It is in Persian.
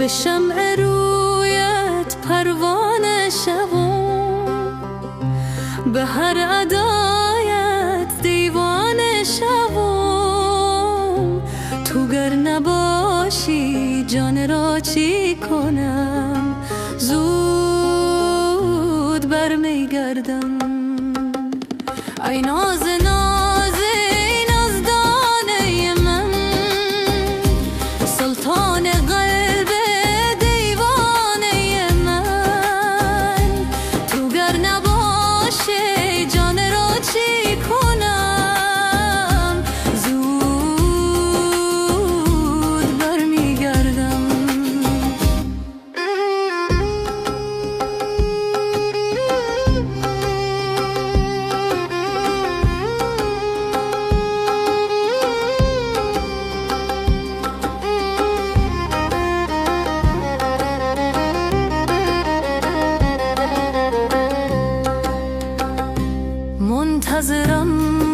به شمع رویت پروانه شوم، به هر ادایت دیوانه شوم. تو گر نباشی جان را چی کنم، زود برمیگردم. ای ناز ناز ای نازدانه من، سلطان قلب دیوانه من. تو گر نباشه جان را چی کنم، زود برمیگردم. منتظرم